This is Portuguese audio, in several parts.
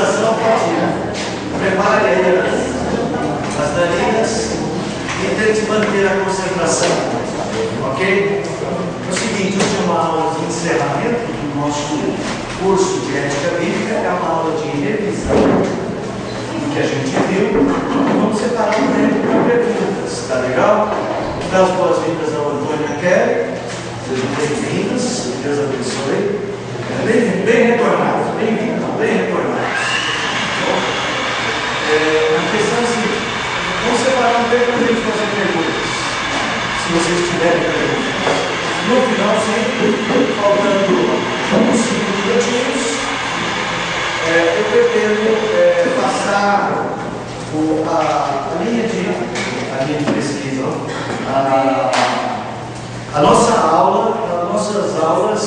Hidratação ativa. Prepare aí as narinas e tente manter a concentração. Ok? É o seguinte, hoje é uma aula de encerramento do nosso curso de ética bíblica, é uma aula de revisão do que a gente viu. Vamos separar um tempo para perguntas, tá legal? Dar as boas-vindas ao Antônio e a Kelly. Sejam bem-vindas, Deus abençoe. Bem retornados, bem retornados. A questão é a seguinte: vamos separar um tempo para a gente fazer perguntas, se vocês tiverem perguntas. No final, sempre faltando uns 5 minutinhos, eu pretendo passar a linha de pesquisa, a nossa aula, as nossas aulas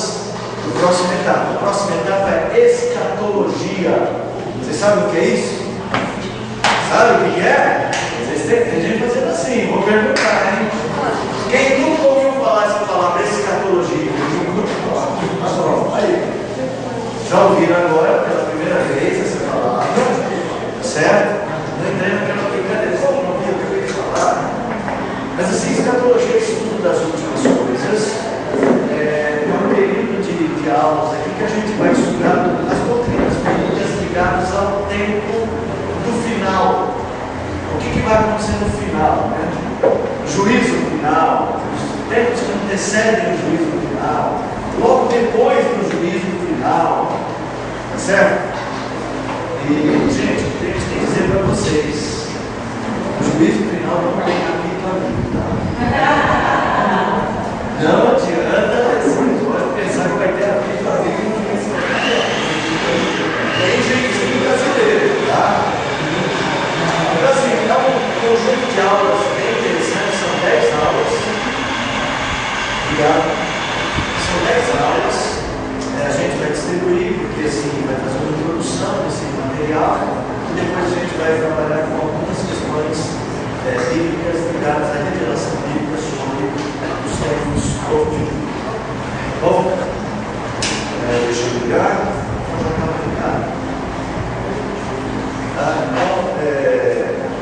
do próxima etapa. A próxima etapa é escatologia. Vocês sabem o que é isso? Sabe o que é? Tem gente fazendo assim, vou perguntar, hein? Quem nunca ouviu falar essa palavra escatologia? Aí. Já ouviram agora pela primeira vez essa palavra? Certo? Não entrei naquela brincadeira, como não ouviu o que eu acabei de falar? Mas assim, escatologia é o estudo das últimas coisas. É um período de aulas aqui que a gente vai estudar as doutrinas bíblicas ligadas ao tempo do final. O que vai acontecer no final, né? Juízo final, os tempos que antecedem o juízo final, logo depois do juízo final, tá certo? E, gente, eu tenho que dizer para vocês: o juízo final não tem capítulo tá? Não adianta, assim, pode pensar que vai ter capítulo a vida. Tem jeitinho brasileiro, tá? Então, assim, é um conjunto de aulas bem interessante, são 10 aulas. Obrigado. São 10 aulas. A gente vai distribuir, porque assim, vai fazer uma introdução desse material e depois a gente vai trabalhar com algumas questões bíblicas ligadas à revelação bíblica sobre os tempos proféticos. Bom, deixa eu ligar. Já está ligado. Então,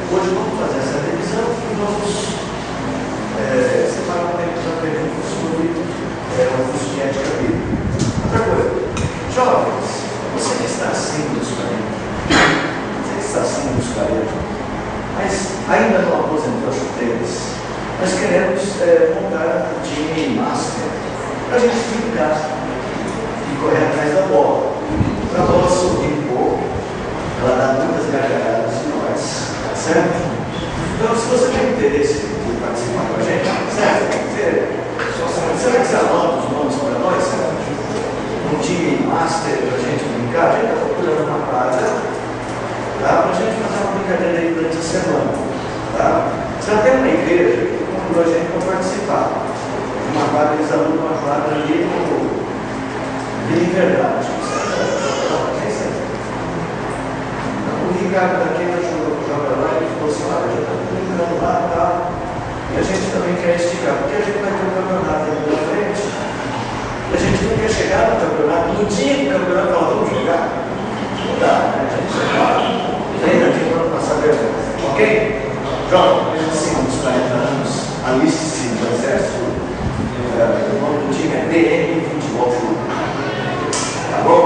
hoje vamos fazer essa revisão e vamos separar um tempo para perguntas sobre o curso de ética bíblica. Outra coisa, jovens, você que está acima dos 40, mas ainda não aposentou as chuteiras, nós queremos montar um time master para a gente brincar e correr atrás da bola. Para a bola subir um pouco, ela dá muitas gargalhadas de nós, certo? Então, se você tem interesse em participar com a gente, certo? Será que você anota os nomes para nós, certo? Um time master para a gente brincar, a gente está procurando uma quadra, tá? Para a gente fazer uma brincadeira aí durante a semana, tá? Já tem uma igreja que convidou a gente para participar. Uma quadra, eles alugam uma quadra ali no Vila Verdade. O Ricardo daqui joga lá e falou assim: olha, já está brincando lá e tal. E a gente também quer esticar, porque a gente vai ter um campeonato ali pela frente. E a gente não quer chegar no campeonato, no dia do campeonato, falar, vamos jogar. Não dá, né? A gente ainda tem para passar vergonha. Ok? Joga, acima dos 40 anos, a lista sim, do exército. O nome do time é DM Futebol Clube. Tá bom?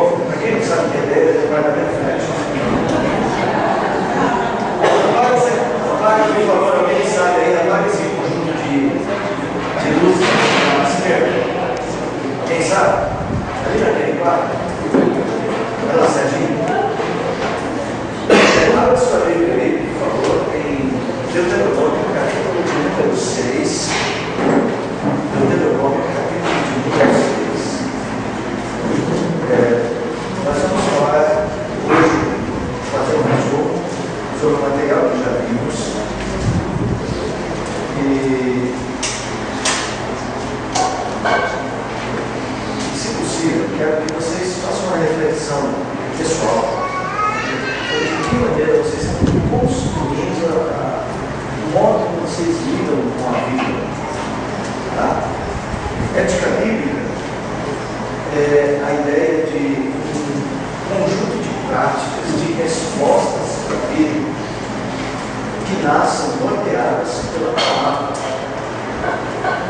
de respostas da vida que nasçam norteadas pela palavra,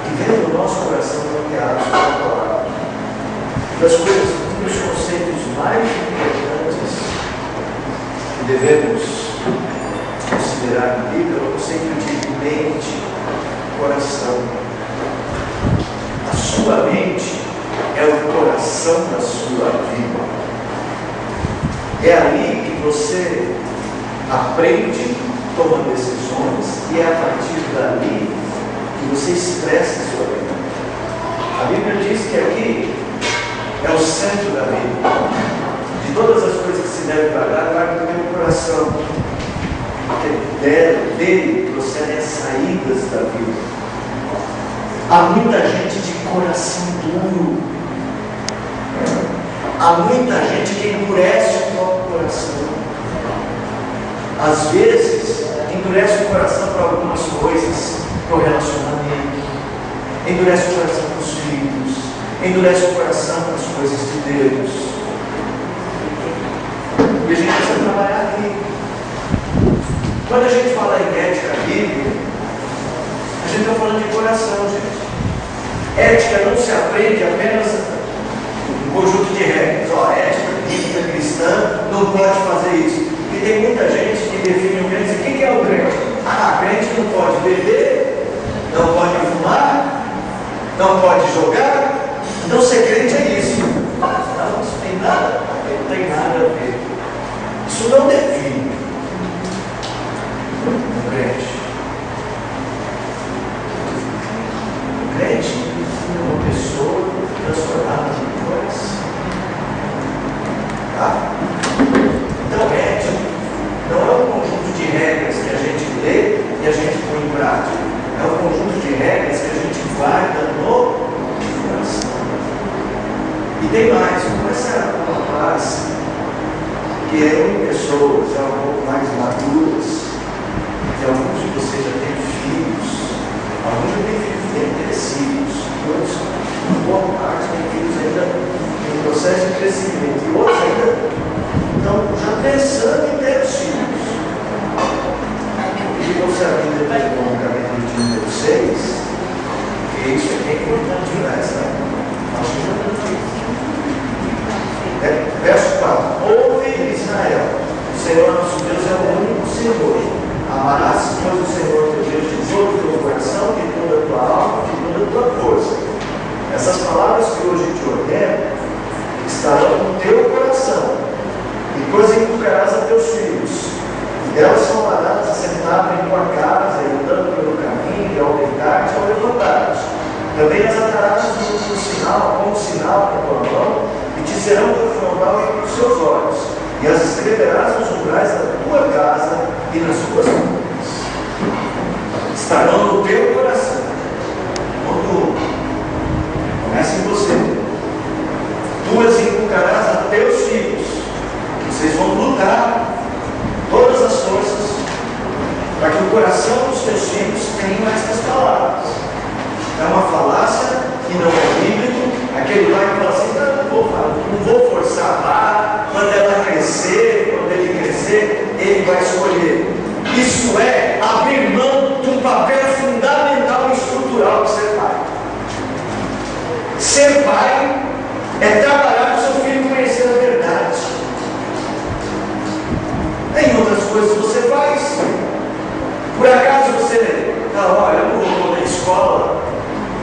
que venham do nosso coração norteados pela palavra. Das coisas, um dos conceitos mais importantes que devemos considerar na Bíblia é o conceito de mente, coração. A sua mente é o coração da sua vida. É ali que você aprende, toma decisões, e é a partir dali que você expressa a sua vida. A Bíblia diz que aqui é o centro da vida. De todas as coisas que se deve guardar, guarda também o coração. Porque dele procedem as saídas da vida. Há muita gente de coração duro. Há muita gente que endurece o próprio coração. Às vezes, endurece o coração para algumas coisas, para o relacionamento, endurece o coração para os filhos, endurece o coração para as coisas de Deus. E a gente precisa trabalhar aqui. Quando a gente fala em ética bíblica, a gente está falando de coração, gente. Ética não se aprende apenas um conjunto de regras. Ó, ética bíblica cristã não pode fazer isso. E tem muita gente que define o crente. O que é o crente? Ah, crente não pode beber, não pode fumar, não pode jogar. Então ser crente é isso. Não, isso tem nada, não tem nada a ver. Isso não define o crente. O crente é uma pessoa transformada em coração. Tá? Então, ética não é um conjunto de regras que a gente lê e a gente põe em prática. É um conjunto de regras que a gente guarda no coração. E tem mais, começa uma classe que é em pessoas já um pouco mais maduras, que alguns de vocês já têm filhos, alguns já têm filhos bem crescidos, outros, uma boa parte, têm filhos ainda em processo de crescimento, e outros ainda estão já pensando em ter os filhos. E você ainda tem um capítulo de número 6, que isso aqui é importante demais, né? Acho que já tem. Verso 4: Ouve, Israel, o Senhor nosso Deus é o único Senhor. Amarás, pois, o Senhor teu Deus de todo o teu coração, de toda a tua alma, de toda a tua força. Essas palavras que hoje te ordeno estarão no teu coração, e depois inculcarás a teus filhos. Elas são dadas assentadas em tua casa, e andando pelo caminho, e ao deitar-te, ao levantar-te. Também as atarás como sinal na tua mão, e te serão por frontal entre os seus olhos, e as escreverás nos umbrais da tua casa e nas tuas portas. Estarão no teu coração. Quando começa em você, tu as inculcarás a teus filhos. Vocês vão lutar todas as forças para que o coração dos teus filhos tenha estas palavras. É uma falácia que não é bíblico. Aquele lá que fala assim: não vou forçar a barra, quando ela crescer, quando ele crescer, ele vai escolher. Isso é abrir mão de um papel fundamental e estrutural de ser pai. Ser pai é trabalhar para o seu filho conhecer a verdade. Tem outras coisas que você faz. Por acaso você fala: olha, eu não vou na escola,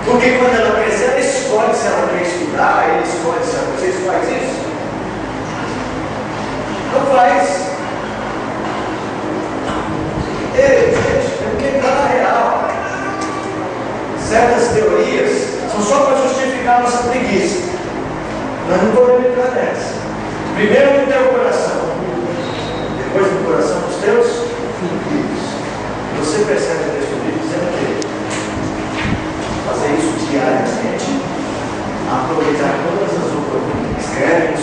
porque quando ela crescer, ela escolhe se ela quer estudar, ele escolhe se ela... Vocês fazem isso? Não faz. Ei, gente, é porque está na real. Certas teorias são só para justificar a nossa preguiça. Nós não podemos entrar nessa. Primeiro no teu coração, depois no coração dos teus filhos. Você percebe o texto bíblico dizendo que fazer isso diariamente, aproveitar todas as oportunidades, escreve no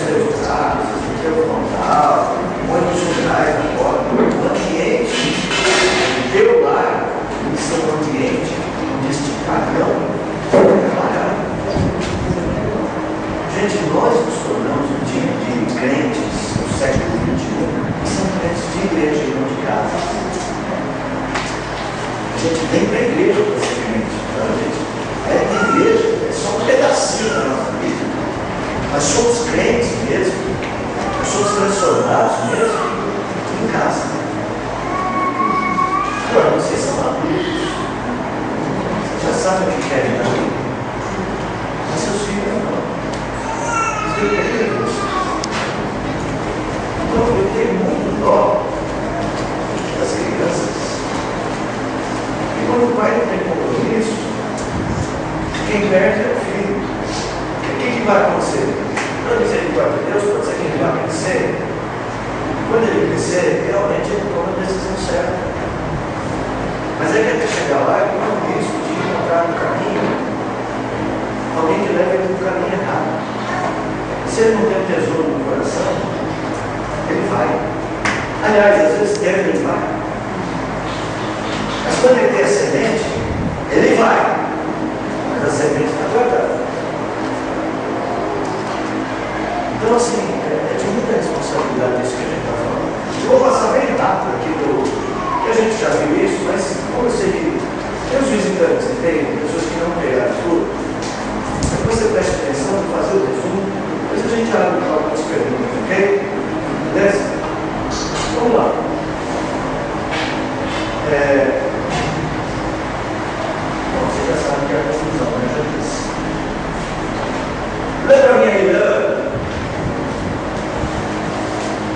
quando ele crescer, realmente ele toma a decisão certa. Mas é que até chegar lá, ele corre o risco de encontrar no caminho alguém que leva ele no caminho errado. Se ele não tem um tesouro no coração, ele vai. Aliás, às vezes ele vai. Mas quando ele tem a semente, ele vai. Mas a semente está guardada. Então, assim, é de muita responsabilidade isso que a gente está falando. Eu vou passar bem rápido aqui que a gente já viu isso, mas como eu sei que tem os visitantes e tem pessoas que não pegaram tudo, depois você preste atenção em fazer o resumo, depois a gente abre para algumas perguntas, ok? Beleza? Vamos lá. Bom, você já sabe que é a conclusão, né? Já disse. Lê para mim aí, Leandro.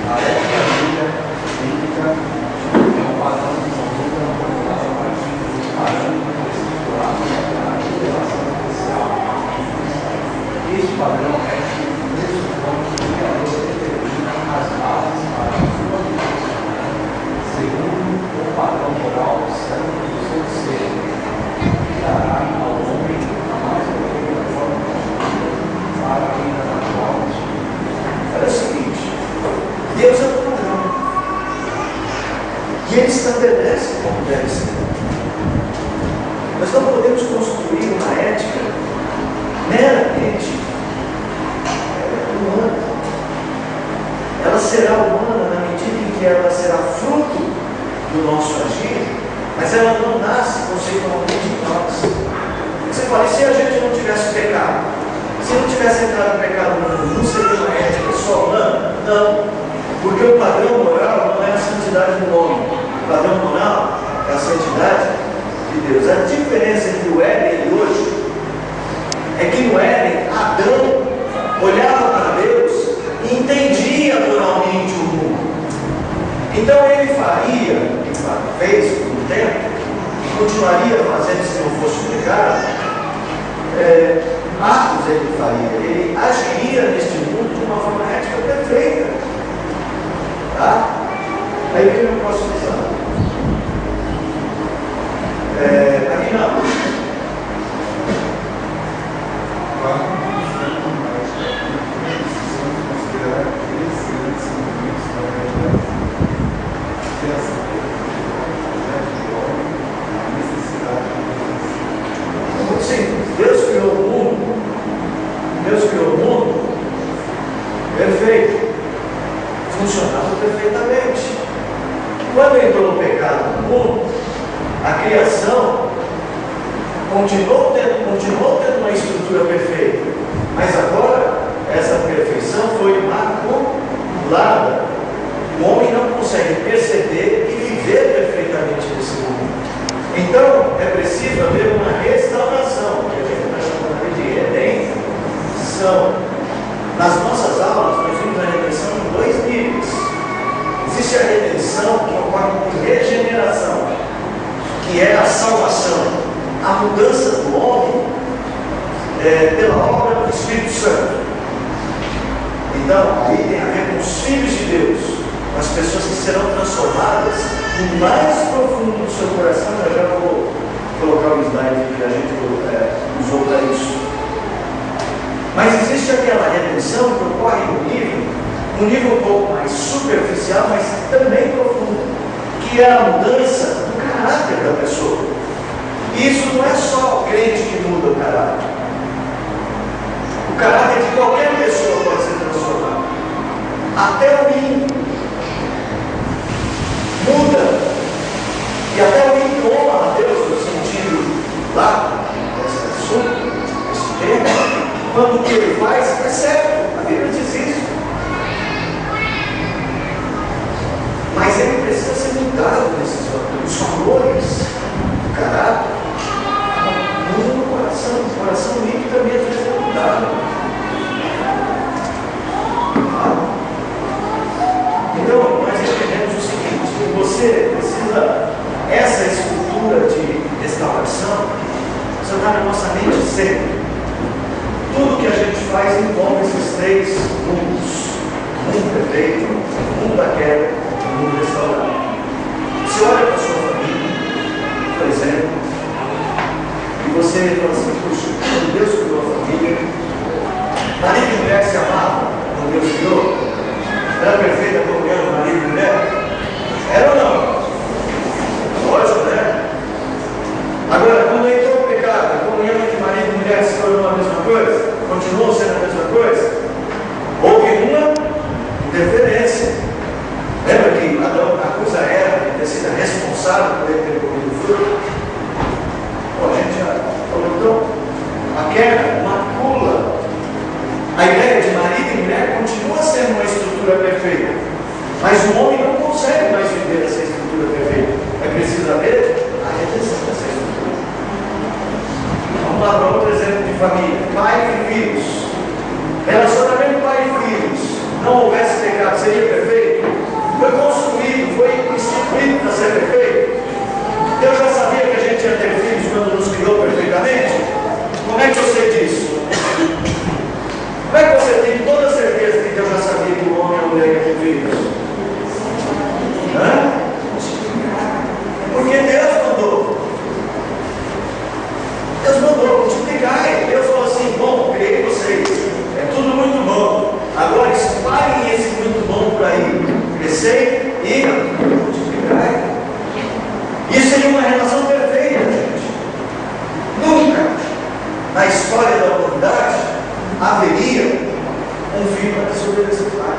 A ética bíblica é um padrão de conduta normalizado a partir de parâmetros estruturados na revelação especial. Este padrão ético pressupõe que o Criador determina as bases para a sua vida, segundo o padrão moral santo do seu ser, que dará ao homem a mais perfeita forma possível para a vida da morte. Olha o seguinte. Deus é o padrão. E Ele estabelece como deve ser. Nós não podemos construir uma ética meramente humana. Ela será humana na medida em que ela será fruto do nosso agir, mas ela não nasce conceitualmente em nós. Você fala, e se a gente não tivesse pecado? Se não tivesse entrado no pecado no mundo, não seria uma ética só humana? Não. Porque o padrão moral não é a santidade do homem. O padrão moral é a santidade de Deus. A diferença entre o Éden e hoje é que no Éden, Adão olhava para Deus e entendia moralmente o mundo. Então ele faria, e fez por um tempo, e continuaria fazendo se não fosse um pecado, atos ele faria. Ele agiria neste mundo de uma forma ética perfeita. Tá? Aí o que eu posso usar? Aqui não. Muito simples. Deus criou o mundo. Deus criou o mundo perfeito. Funcionava perfeitamente. Quando entrou no pecado no mundo, a criação continuou tendo uma estrutura perfeita, mas agora essa perfeição foi maculada. O homem não consegue perceber e viver perfeitamente nesse mundo. Então é preciso haver uma restauração, que a gente está chamando de redenção. Nas nossas aulas, nós vimos a redenção em 2 níveis. Existe a redenção que ocorre por regeneração, que é a salvação, a mudança do homem pela obra do Espírito Santo. Então, aí tem a ver com os filhos de Deus, com as pessoas que serão transformadas no mais profundo do seu coração. Eu já vou colocar o slide que a gente usou para isso. Mas existe aquela redenção que ocorre um nível um pouco mais superficial, mas também profundo, que é a mudança do caráter da pessoa. E isso não é só o crente que muda o caráter. O caráter de qualquer pessoa pode ser transformado. Até o ímpio muda. E até o ímpio honra a Deus no sentido lá, desse assunto, desse tema. Quando o que ele faz é certo, a Bíblia diz isso. Mas ele precisa ser mudado nesses valores, os valores do caráter. Muda no coração, o coração ímpio também às vezes é mudado. Então, nós entendemos o seguinte, que você precisa, essa estrutura de restauração, precisa estar na nossa mente sempre. Tudo que a gente faz envolve esses 3 mundos. O mundo perfeito, o mundo da queda Mas o homem não consegue mais viver essa estrutura perfeita. É preciso haver a redenção dessa estrutura. Vamos lá para outro exemplo de família: pai e filhos. Relacionamento pai e filhos. Não houvesse pecado, seria perfeito? Foi construído, foi instituído para ser perfeito. Deus já sabia que a gente ia ter filhos quando nos criou perfeitamente? Como é que eu sei disso? Como é que você tem toda a certeza que Deus já sabia que o homem e a mulher iam ter filhos? Hã? Porque Deus mandou. Deus mandou multiplicar. Deus falou assim: bom, criei vocês. É tudo muito bom. Agora espalhem esse muito bom por aí. Crescer e multiplicar. Isso seria uma relação perfeita, gente. Nunca na história da humanidade haveria um filho para desobedecer o pai.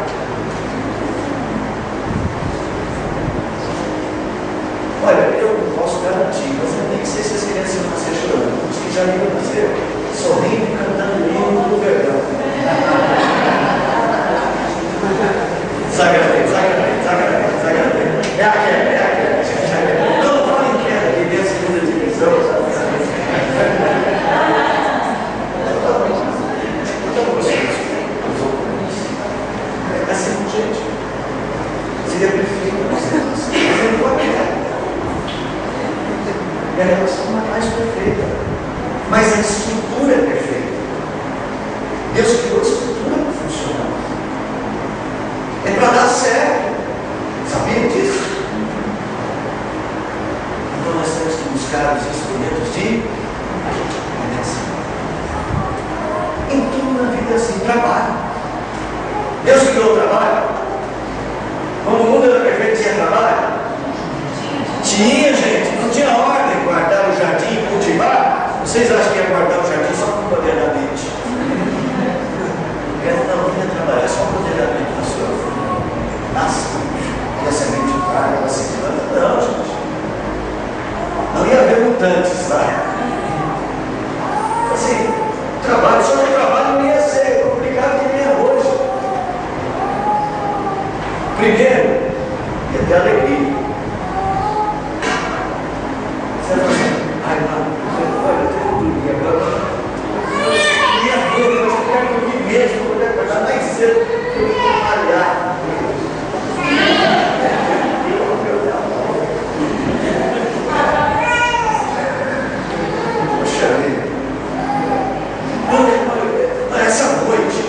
Olha, eu não posso garantir, mas eu nem sei se as crianças iam nascer chorando. Os que já iam nascer sorrindo, cantando hino do verdão. Zagadei. É aquela. Não fala em queda, que vem a segunda divisão. É assim, gente. Seria perfeito, mas não pode quedar. É a relação mais perfeita. Mas a estrutura é perfeita. Deus criou a estrutura para funcionar. É para dar certo. Sabia disso? Então nós temos que buscar os instrumentos de redenção. Em tudo na vida é assim, trabalho. Deus criou o trabalho. Quando o mundo era perfeito, tinha trabalho? Tinha, gente. Não tinha ordem guardar o jardim e cultivar. Vocês acham que ia guardar o jardim só para poder dar leite? Não ia trabalhar só para poder dar leite na sua filha. Nasce. E a semente vai, ela se planta. Não, gente. Não ia haver mutantes lá. Assim, trabalho, só que o trabalho não ia ser complicado que nem é hoje. Primeiro, ia ter alegria. Você vai fazer, ai, não, olha, eu tenho que dormir agora. E a vida, eu quero dormir mesmo, eu quero acordar mais cedo, eu quero trabalhar. Poxa vida. Essa noite,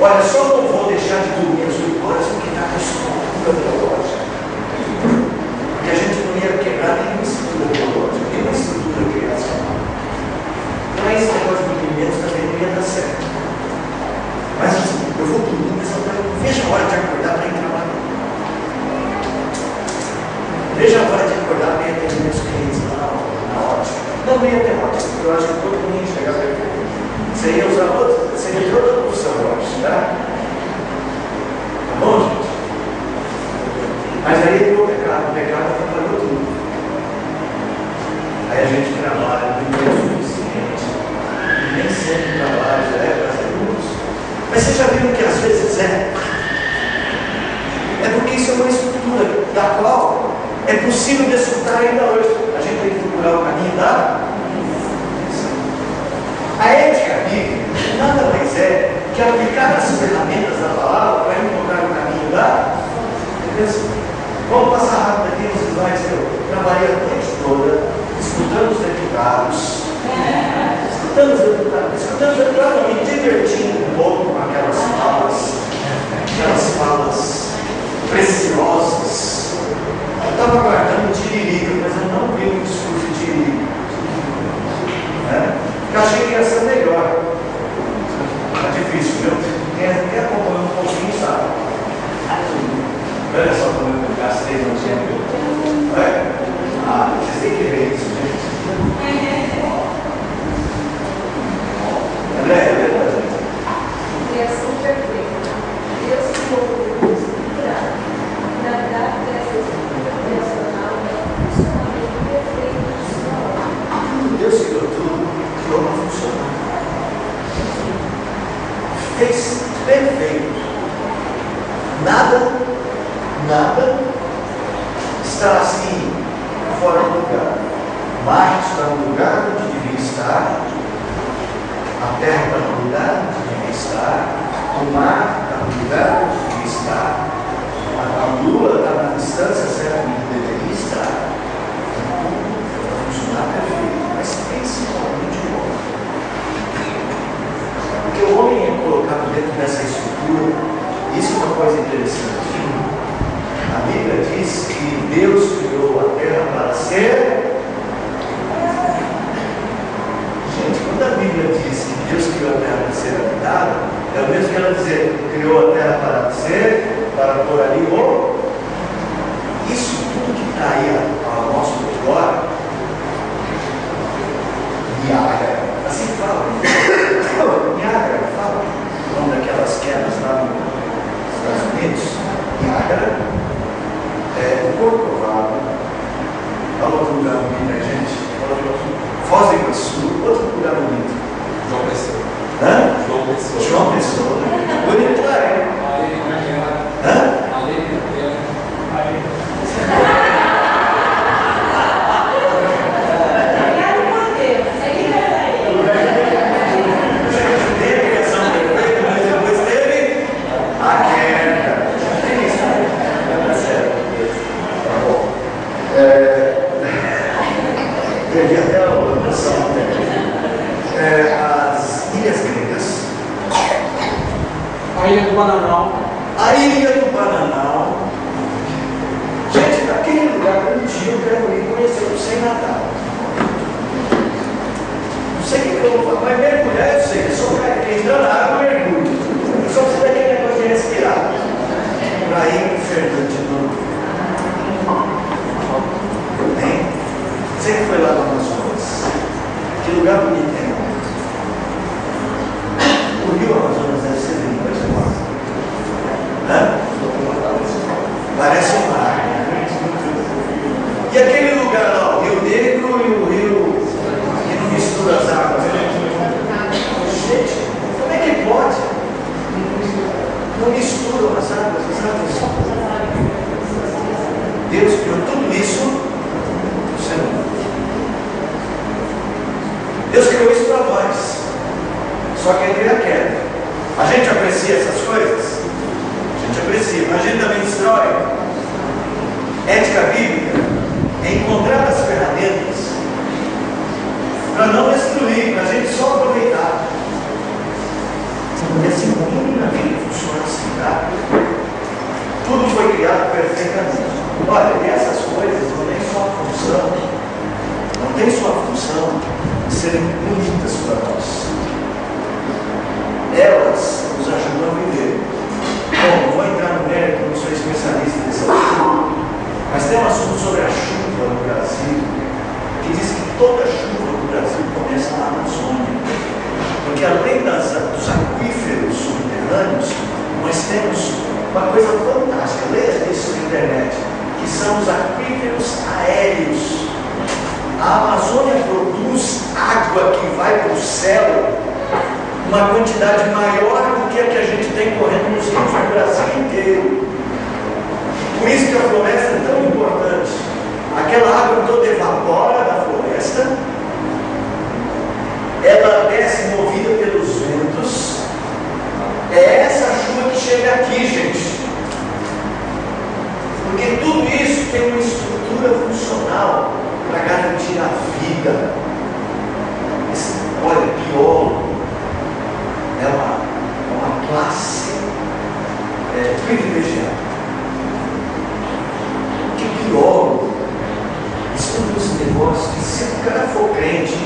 olha, só não vou deixar de dormir às 8 horas porque está com estrutura biológica. Porque a gente não ia quebrar nenhuma estrutura biológica, nenhuma estrutura criacional. Então esse negócio de dormir também não ia dar certo. Mas assim, eu vou dormir, mas eu vejo a hora de acordar para ir trabalhar. Veja a hora de acordar para ir atender meus clientes lá na ótica. Não ia ter ótica, porque eu acho que todo mundo ia chegar perfeito. Seria usar outra, seria de outra profissão, eu acho, tá? Tá bom, gente? Mas aí o pecado atrapalhou tudo. Aí a gente trabalha, não é o suficiente. E nem sempre o trabalho já é prazeroso. Mas vocês já viram que às vezes é? É porque isso é uma estrutura da qual é possível desfrutar ainda hoje. A gente tem que procurar o caminho da a ética bíblica nada mais é que aplicar as ferramentas da palavra para encontrar o caminho da redenção. Vamos passar rápido aqui nos slides que eu trabalhei a noite toda, escutando os deputados, não, me divertindo um pouco com aquelas falas preciosas. Eu estava guardando o tiririca, mas eu não vi um discurso de tiririca. Eu achei que ia ser melhor. Está difícil, viu? Quem acompanhou um pouquinho sabe. Olha só como eu gastei no tempo. Vocês têm que ver isso, gente. André, é verdade. Criação perfeita. Deus criou estruturado. Na verdade, essa estrutura criacional é um funcionamento perfeito de sua obra. Deus criou tudo, criou para funcionar. Fez perfeito. Nada nada está assim, fora do lugar. Marte está no lugar onde devia estar, a Terra está no lugar onde devia estar, o mar está no lugar onde devia estar, a Lua está na distância certa onde deveria estar. Tudo vai funcionar perfeito, mas principalmente o homem. Porque o homem é colocado dentro dessa estrutura. Isso é uma coisa interessante. A Bíblia diz que Deus criou a terra para ser. Gente, quando a Bíblia diz que Deus criou a terra para ser habitada, é o mesmo que ela dizer que criou a terra para ser, para pôr ali o. Isso tudo que está aí ao nosso redor, Niágara, assim fala. Niágara fala, o nome daquelas quedas lá nos Estados Unidos. Niágara é o Corcovado. Fala outro lugar bonito, né, gente? Foz do Iguaçu, outro lugar bonito. João Pessoa. Hã? João Pessoa. João Pessoa. Bonito lá, é. Hã? Perdi até a noção. As ilhas gregas. A Ilha do Bananal. A Ilha do Bananal. Gente, naquele lugar, um dia eu quero ir conhecer o sem nadar. Não sei o que eu vou fazer, mas mergulhar eu sei. Eu sou o cara que entra na água e mergulho. Eu só preciso daquele negócio de respirar. Para ir para o Fernando de novo. Hein? Você que foi lá no Amazonas? Que lugar bonito é? O rio Amazonas deve ser lindo, parece um mar. Hã? Parece um mar. E aquele lugar lá, o Rio Negro e o Rio que não mistura as águas. Gente, como é que pode? Não misturam as águas, Deus criou tudo isso no ser humano. Deus criou isso para nós. Só que ele é a queda. A gente aprecia essas coisas? A gente aprecia, mas a gente também destrói. Ética bíblica é encontrar as ferramentas para não destruir, para a gente só aproveitar. E assim, o mundo na vida funciona assim, tá? Tudo foi criado perfeitamente. Olha, e essas coisas não têm sua função, não tem sua função de serem bonitas para nós. Elas nos ajudam a viver. Bom, não vou entrar no mérito, não sou especialista nesse assunto, mas tem um assunto sobre a chuva no Brasil, que diz que toda chuva no Brasil começa na Amazônia. Porque além dos aquíferos subterrâneos, nós temos uma coisa fantástica, leia isso na internet, que são os aquíferos aéreos. A Amazônia produz água que vai para o céu, uma quantidade maior do que a gente tem correndo nos rios do Brasil inteiro. Por isso que a floresta é tão importante. Aquela água toda evapora da floresta, ela desce movida pelos ventos. É essa chuva que chega aqui, gente. Porque tudo isso tem uma estrutura funcional para garantir a vida. Olha, biólogo é uma classe privilegiada. Porque biólogo estuda esse negócio que se o cara for crente,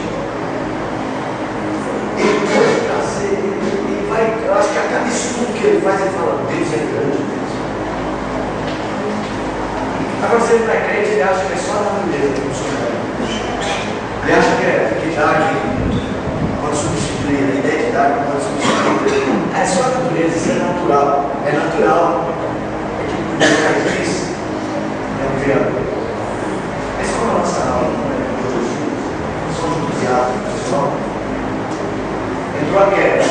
ele pode trazer, ele vai, eu acho que a cada estudo que ele faz, ele fala, Deus é grande mesmo. Agora, se ele não é crente, ele acha que é só a natureza que funciona. Ele acha que a equidade pode substituir, a ideia de dar pode substituir. É só a natureza, isso é natural. É natural. É que o que faz isso é um criador. Essa é a nossa aula, não é? Não sou judiado, pessoal. Entrou a queda.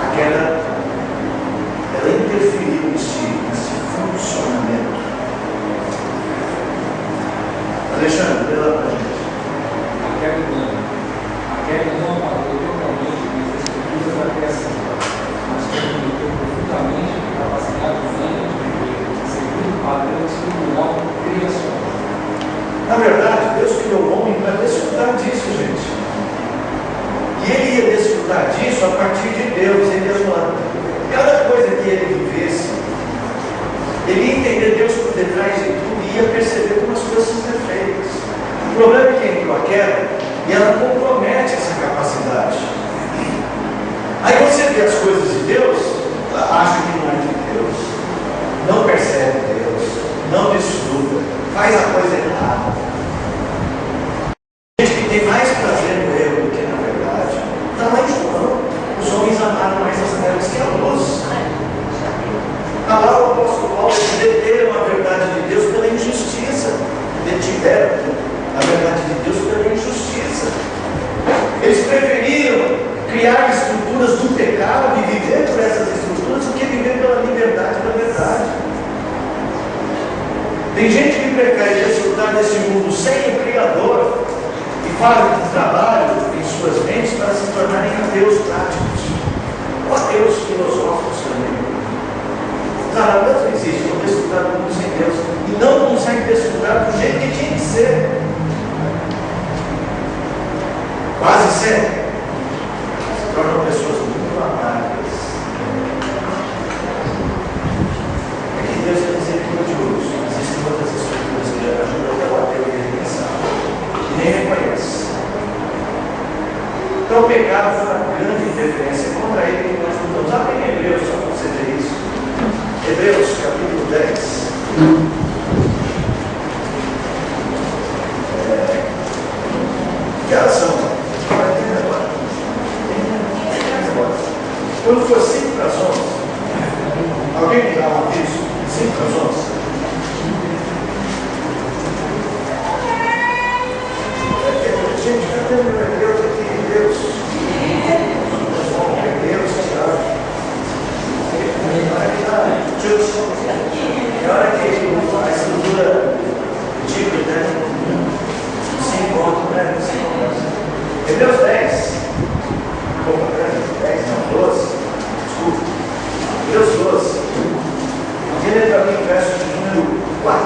A queda, ela interfere interferiu nesse funcionamento? Alexandre, lê lá para a gente. A queda não apagou totalmente as estruturas da criação, mas comunicou profundamente a capacidade humana de viver segundo padrões do homem criacional. Na verdade, Deus criou o homem para desfrutar disso, gente. E ele ia desfrutar disso a partir de Deus. Ele ia falar, cada coisa que ele vivesse, ele ia entender Deus por detrás de tudo e ia perceber como as coisas são perfeitas. O problema é que entrou a queda e ela compromete essa capacidade. Aí você vê as coisas de Deus, acha que não é de Deus, não percebe Deus, não desfruta, faz a coisa errada. Gente que tem mais prazer no erro do que na verdade. Está lá em João. Os homens amaram mais as trevas que a luz. Está lá o apóstolo Paulo, eles deteram a verdade de Deus pela injustiça. Detiveram a verdade de Deus pela injustiça. Eles preferiram criar estruturas do pecado e viver por essas estruturas do que viver pela liberdade da verdade. Tem gente que prefere desfrutar desse mundo sem o Criador e fazem um trabalho em suas mentes para se tornarem ateus práticos ou ateus filosóficos também. Cara, Deus existe, vão desfrutar do mundo sem Deus e não consegue desfrutar do jeito que tinha que ser. Quase sempre se tornam pessoas muito amargas. É que Deus é misericordioso. Existem outras estruturas que ajudam até o ateu a pensar e nem reconhece. Então o pecado foi uma grande interferência contra ele que nós lutamos. Abre em Hebreus só para você ver isso. Hebreus capítulo 10. Que horas são? Quando for 5 para as 11, alguém me dá um aviso? 5 para as 11. Gente, cadê o meu Deus aqui? Deus. Deus, Tiago. É hora que a estrutura típica, né? Se encontra, né? Se encontra. Hebreus 10. Opa, 10, não, 12. Desculpa. Hebreus 12. Alguém lê para mim o verso de número 4.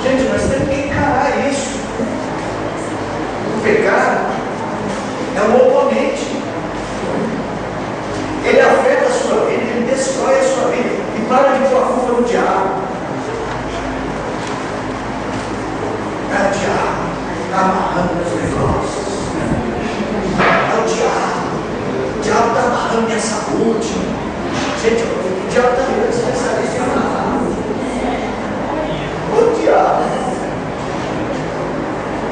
Gente, nós temos que encarar isso. O pecado é um oponente. Ele afeta a sua vida, ele destrói a sua vida. E para de pôr a culpa no diabo. É o diabo, está amarrando meus negócios. É o diabo está amarrando minha saúde. Gente, o diabo está vendo especialista em amarrar. O diabo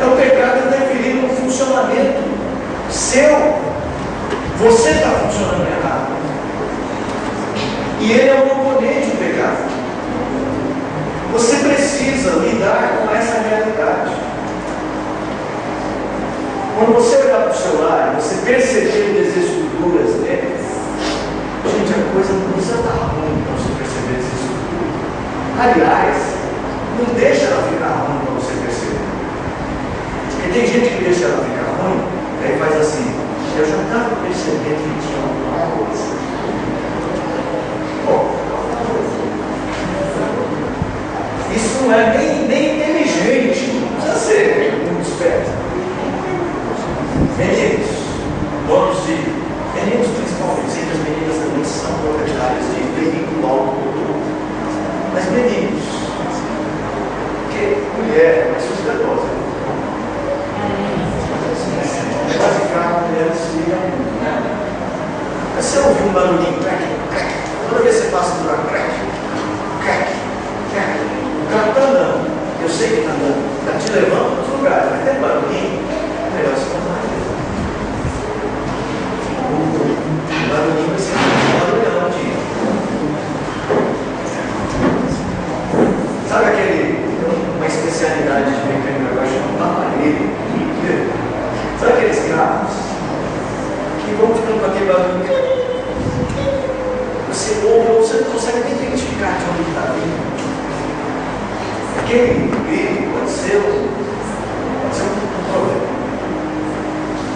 é o pecado interferindo no funcionamento seu. Você está funcionando errado. E ele é um oponente do pecado. Você precisa lidar com essa realidade. Quando você olhar para o seu lar, você perceber desestruturas dele, gente, a coisa não precisa estar ruim para você perceber desestruturas. Aliás, não deixa ela ficar ruim para você perceber. Porque tem gente que deixa ela ficar ruim, aí faz assim, eu já estava percebendo que tinha alguma coisa. Bom, isso não é nem inteligente, não precisa ser muito esperto. Meninos, donos de meninos principalmente, sei que as meninas também são proprietárias de veículo automotor. Mas meninos, porque mulher é mais cuidadosa. Negócio de carro, mulher se liga muito, né? Mas você ouviu um barulhinho, crack, crack, toda vez que você passa por lá, crack, crack, crack, o carro está andando, eu sei que está andando, está te levando para outros lugares, mas tem barulhinho, o negócio está andando. O barulhinho vai ser um barulhão de. Sabe uma especialidade de mecânica agora chamada aparelho? aquele grito pode ser um problema.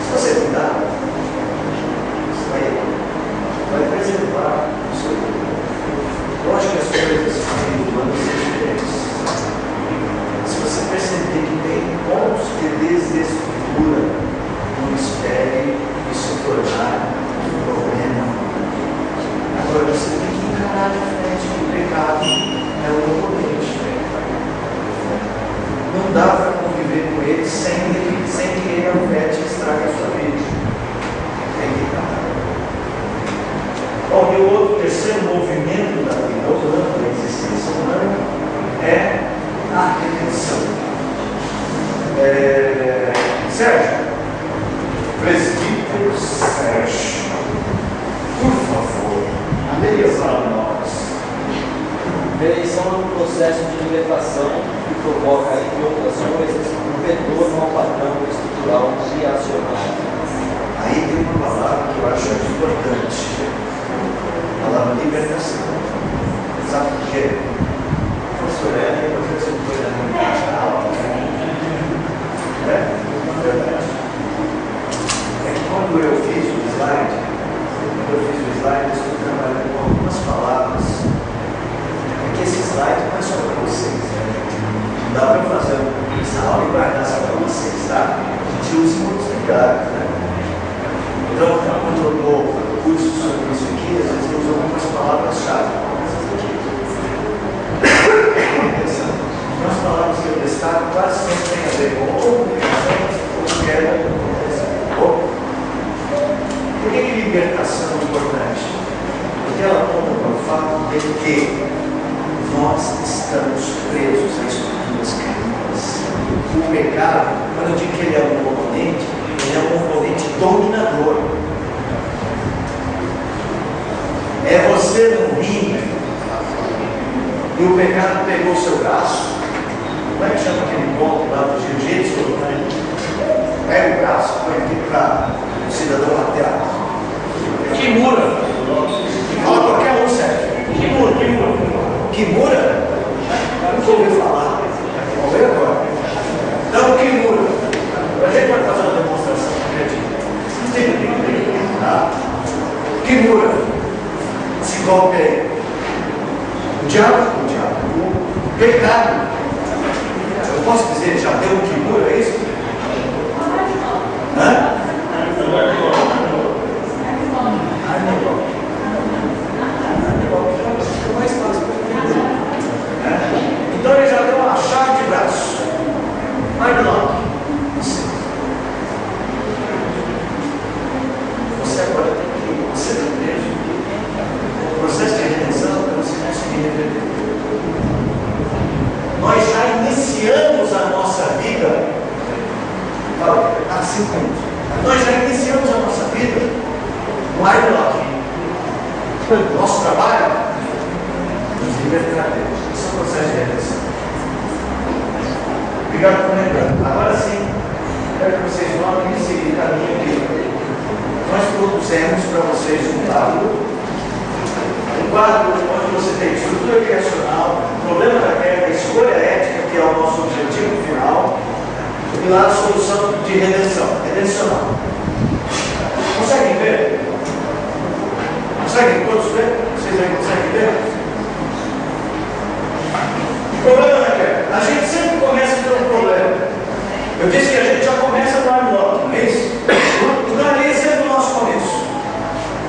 Se você cuidar, você vai preservar o seu corpo. Lógico que as coisas vão ser diferentes. Se você perceber que tem pontos de desestrutura, não espere isso tornar um problema. Agora você tem que encarar de frente que o pecado é o oponente. Não dá para conviver com ele sem que ele afete e estrague a sua vida. Tem que encarar. Bom, e o terceiro movimento da vida humana, da existência humana, é a redenção. Sérgio, presbítero Sérgio, por favor, leia para nós. Redenção é um processo de libertação que provoca, entre outras coisas, um retorno ao padrão estrutural criacional. Aí tem uma palavra que eu acho importante. A palavra libertação. Sabe por quê? Professor, eu fiz uma coisa na minha aula. Verdade. É que quando eu fiz o slide, eu estou trabalhando com algumas palavras. É que esse slide não é só para vocês. Não dá para fazer essa aula e guardar só para vocês, tá? A gente usa em outros lugares, né? Então, quando eu dou curso sobre isso aqui, às vezes eu uso algumas palavras-chave. As palavras que eu destaco quase sempre têm a ver com comunicação ou queda. Por que libertação é importante? Porque ela aponta para o fato de que nós estamos presos a estruturas criminosas. O pecado, quando eu digo que ele é um oponente, ele é um oponente dominador. É você no ringue e o pecado pegou o seu braço. Como é que chama aquele ponto lá do jiu-jitsu? Pega o braço, põe aqui para o cidadão bater. Kimura. Fala qualquer um, Sérgio. Kimura? Nunca ouviu falar. Vamos ver agora. Então, Kimura. A gente vai fazer uma demonstração, acredita? Tá? Kimura. Esse golpe aí. O pecado. Eu posso dizer, já deu um Kimura, é isso? Hã? Então ele já deu uma chave de braço. Vai lá. Você agora tem que. Você está preso. O processo de redenção é você conseguir reverter. Nós já iniciamos a nossa vida. Assim como. Nós já iniciamos a nossa vida no Airlock. Nosso trabalho nos libertar dele. Esse é o processo de redenção. Obrigado por lembrar. Agora sim, quero que vocês notem esse caminho aqui. Nós propusemos para vocês um quadro onde você tem estrutura criacional, problema da queda, escolha ética, que é o nosso objetivo final, e lá a solução de redenção, redencional. Conseguem ver? Conseguem todos ver? Vocês aí conseguem ver? Problema da queda. A gente sempre começa por um problema. Eu disse que a gente já começa no unlock, não é isso? Então ali é sempre o nosso começo.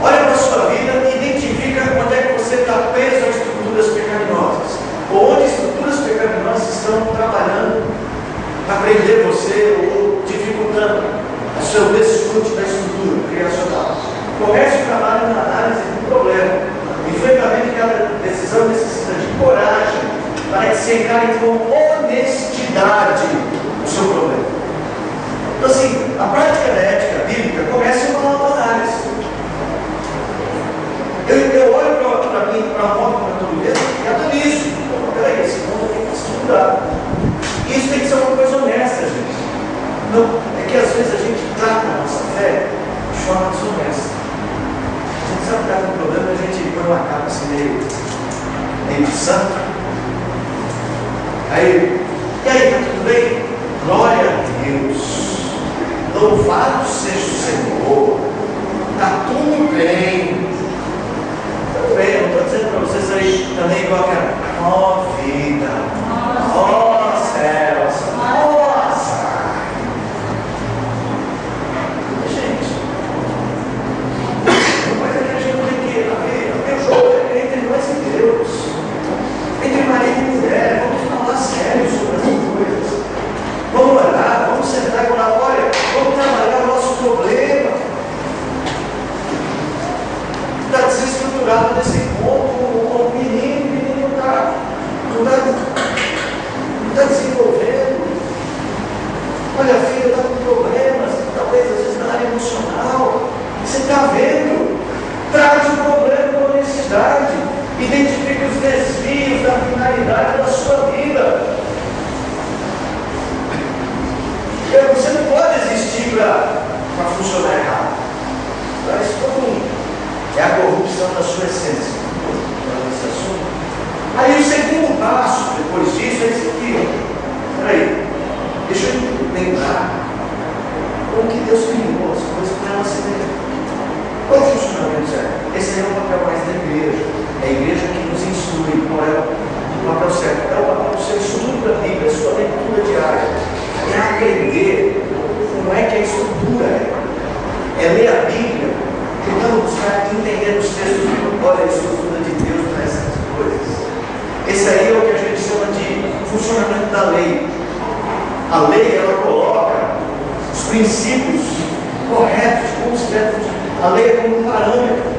Olha para a sua vida e identifica onde é que você está preso a estruturas pecaminosas. Ou onde estruturas pecaminosas estão trabalhando para prender você ou dificultando o seu desfrute da estrutura criacional. Comece o trabalho na análise do problema. Infelizmente, cada decisão necessita de coragem para que se encare com honestidade o seu problema. Então, assim, a prática da ética bíblica começa com uma autoanálise. Eu olho para mim, para a moto, para todo mundo e analiso. Peraí, esse mundo tem que se mudar. Isso tem que ser uma coisa honesta, gente. Não, é que às vezes a gente trata a nossa fé de forma desonesta. A gente sabe que está com um problema, a gente põe uma capa assim meio de santo. Aí, e aí, está tudo bem? Glória a Deus. Louvado seja o Senhor. Está tudo bem. Tudo bem, eu estou dizendo para vocês aí também igual aquela. Ó vida. Ó céus. Nossa. Gente, mas a gente não tem que abrir o jogo entre nós e Deus. Entre marido e mulher. Vamos falar sério sobre essas coisas. Vamos orar, vamos sentar e falar, olha, vamos trabalhar o nosso problema. Está desestruturado nesse ponto, o menino está desenvolvendo. Olha, a filha está com problemas, talvez às vezes na área emocional. Você está vendo? Traz o problema com honestidade. Identifique os desvios da finalidade da sua vida. Você não pode existir para funcionar errado. Isso é a corrupção da sua essência. Esse assunto. Aí o segundo passo, depois disso, é esse aqui. Peraí, deixa eu lembrar como que Deus criou as coisas para elas se verem. Qual é o funcionamento certo? Esse é o papel mais da igreja. É a igreja que nos instrui qual é o papel certo. É o papel do seu estudo da Bíblia, a sua leitura diária. É aprender como é que a estrutura é ler a Bíblia, tentando buscar entender os textos bíblicos, olha a estrutura de Deus para essas coisas. Esse aí é o que a gente chama de funcionamento da lei. A lei, ela coloca os princípios corretos, como se deve. A lei é como um parâmetro.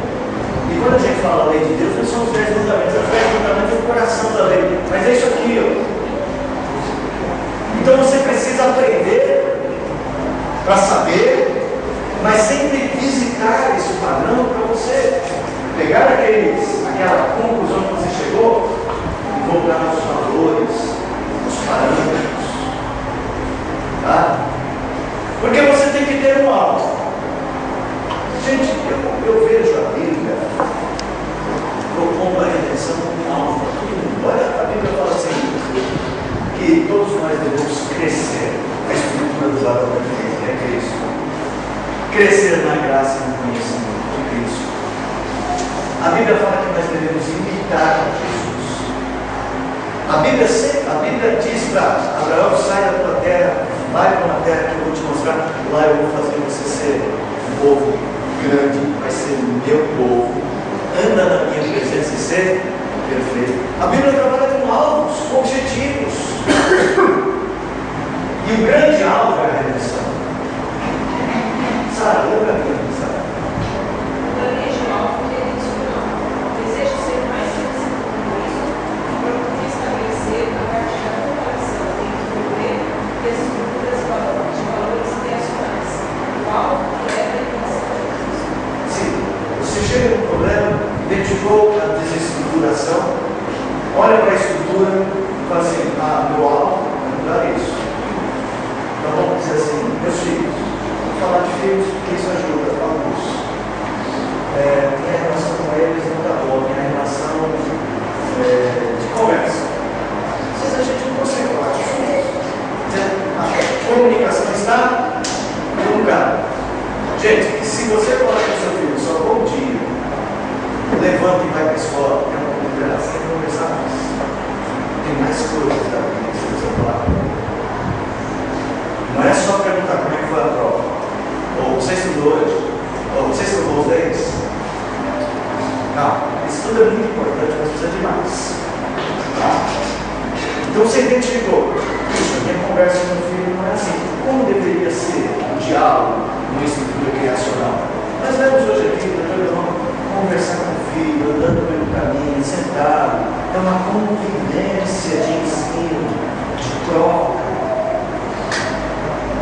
E quando a gente fala a lei de Deus, não são os 10 mandamentos. Os 10 mandamentos é o coração da lei. Mas é isso aqui, ó. Então você precisa aprender para saber, mas sempre visitar esse padrão para você pegar aquela conclusão que você chegou e voltar aos valores, aos parâmetros. Tá? Porque você tem que ter um alvo. Gente, eu vejo a Bíblia propondo a redenção como um alvo para todo mundo. Olha, a Bíblia fala assim, que todos nós devemos crescer. A estrutura do valor da igreja é Cristo. Crescer na graça e no conhecimento de Cristo. A Bíblia fala que nós devemos imitar a Jesus. A Bíblia diz para Abraão, sai da tua terra, vai para uma terra que eu vou te mostrar, lá eu vou fazer você ser um povo grande, vai ser o meu povo, anda na minha presença e ser perfeito. A Bíblia trabalha com alvos, com objetivos. E o grande alvo é a redenção. Sara, lembra a Bíblia, Sara? O grande alvo é redencional. Desejo ser mais parecido com Cristo, para estabelecer a partir da comparação entre o poder e as estruturas de valores intencionais. O alvo é a redenção. Sim. Você chega no problema, identificou a desestruturação, olha para a estrutura e fala assim, meu alvo é mudar isso. Então vamos dizer assim, meus filhos, vou falar de filhos porque isso ajuda alguns. Minha relação com eles não está boa, minha relação de conversa. Às vezes a gente não consegue falar de filhos. A comunicação está truncada. Gente, se você falar com o seu filho só bom dia, levanta e vai para a escola, é uma comunicação, tem que conversar mais. Tem mais coisas da vida que você precisa falar. Não é só perguntar como é que foi a prova, ou você estudou hoje, ou você estudou os 10. Não, isso tudo é muito importante, mas precisa de mais. Tá? Então você identificou, a minha conversa com o filho não é assim. Como deveria ser um diálogo numa estrutura criacional? Nós vemos hoje aqui, conversar com o filho, andando pelo caminho, sentado. É uma convivência de ensino, de troca.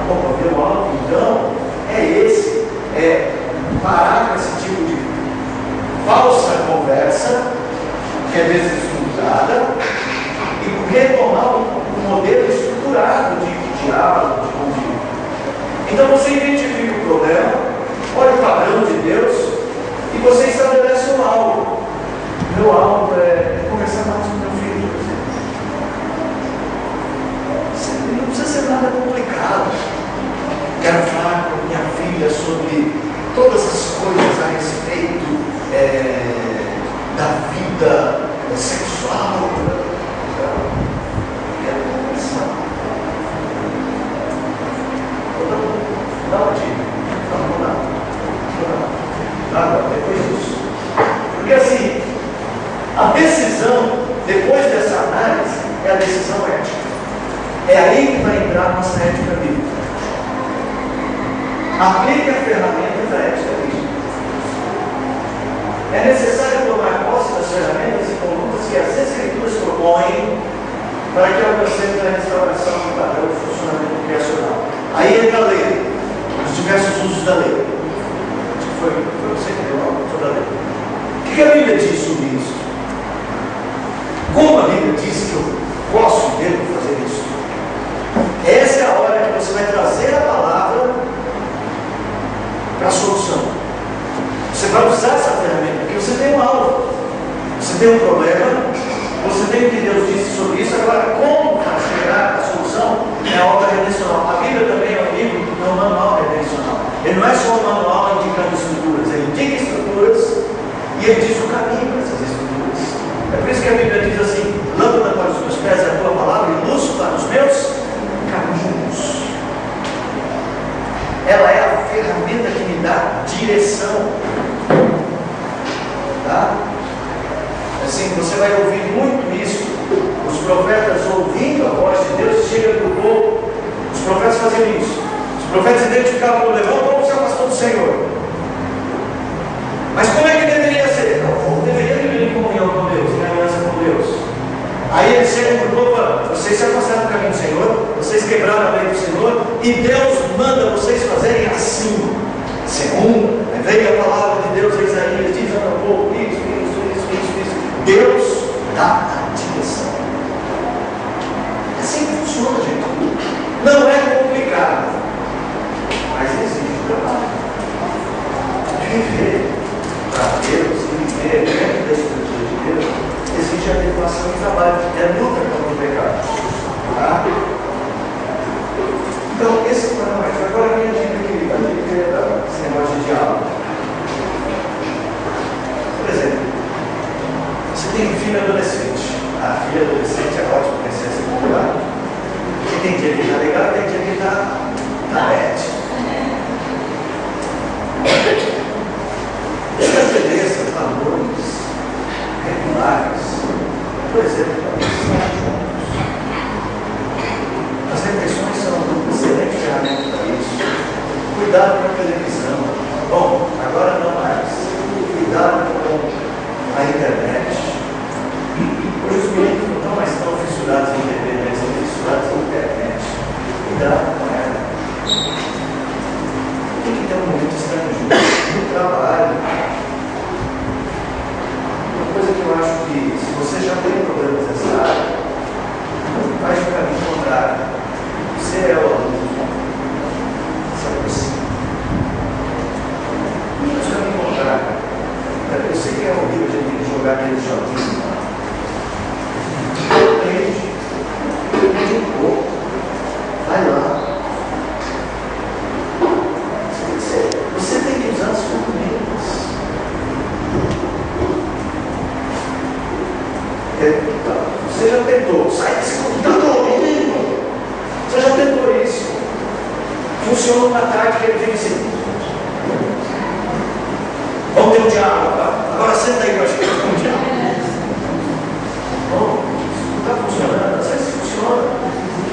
Opa, meu alvo, então, é esse. É parar com esse tipo de falsa conversa, que é desestruturada, e retomar um modelo estruturado de diálogo, de convívio. Então você identifica o problema, olha o padrão de Deus, e você estabelece um alvo. Meu alvo é conversar mais com meu filho, por exemplo. precisa ser nada complicado. Quero falar com minha filha sobre todas as coisas a respeito da vida sexual. Quero conversar. Dá uma dica. Nada, depois disso. Porque assim, a decisão, depois dessa análise, é a decisão ética. É aí que vai entrar a nossa ética bíblica. Aplique a ferramenta da ética bíblica. É necessário tomar posse das ferramentas e condutas que as Escrituras propõem para que alcancemos a restauração do padrão de funcionamento criacional. Aí entra a lei, os diversos usos da lei. Foi você que deu a sobre a lei. O que a Bíblia diz sobre isso? Como a Bíblia diz que eu posso e devo fazer isso? Essa é a hora que você vai trazer a palavra para a solução. Você vai usar essa ferramenta, porque você tem um alvo, você tem um problema, você tem o que Deus disse sobre isso. Agora, como chegar à solução é a obra redencional. A Bíblia também é um livro, é um manual redencional. Ele não é só um manual indicando estruturas, ele indica estruturas e ele diz o caminho para essas estruturas. É por isso que a Bíblia diz assim: lâmpada para os meus pés é a tua palavra e luz para os meus caminhos. Ela é a ferramenta que me dá direção. Tá? Assim, você vai ouvir muito isso. Os profetas ouvindo a voz de Deus, chega para o povo. Os profetas faziam isso. Os profetas identificavam o problema, o povo se afastou do Senhor. Mas como é que deveria ser? O povo deveria viver em comunhão com Deus, em aliança com Deus. Aí eles chegam para o povo e falam: vocês se afastaram do caminho do Senhor, vocês quebraram a lei do Senhor, e Deus manda vocês fazerem assim. Segundo, veio a palavra de Deus a Isaías, diz ao povo: isso. Deus dá a direção. Assim que funciona, gente. Não é complicado, mas exige trabalho. Viver para Deus e viver dentro da estrutura de Deus exige adequação e trabalho. É luta contra o pecado. Tá? Então, esse é o mais. Agora a minha dica aqui, a dica é esse negócio de diálogo. Por exemplo, você tem um filho adolescente. A filha adolescente é ótima, princesa popular. E tem dia que ele está legal, tem dia que ele está na net. Estabeleça valores regulares. Por exemplo, estar juntos. As refeições são uma excelente ferramenta para isso. Cuidado com a televisão. Bom, agora não mais. Cuidado com a internet. Hoje os meninos não estão mais tão fissurados em TV, mas estão fissurados em internet. Cuidado com ela. Tem que ter um momento de estar junto no trabalho. Uma coisa que eu acho que, se você já tem problemas nessa área, faz o caminho contrário. Você é o aluno. Você aproxima. Faz o caminho contrário. Eu sei que é horrível a gente ter que jogar aqueles joguinhos. Aprende um pouco. Vai lá. Você tem que usar as ferramentas. Você já tentou. Sai desse computador, menino. Você já tentou isso. Funciona uma tática que ele fica assim. Vamos ter um diálogo. Agora senta aí que eu acho que tem um diálogo. Bom, isso não está funcionando. Às vezes funciona.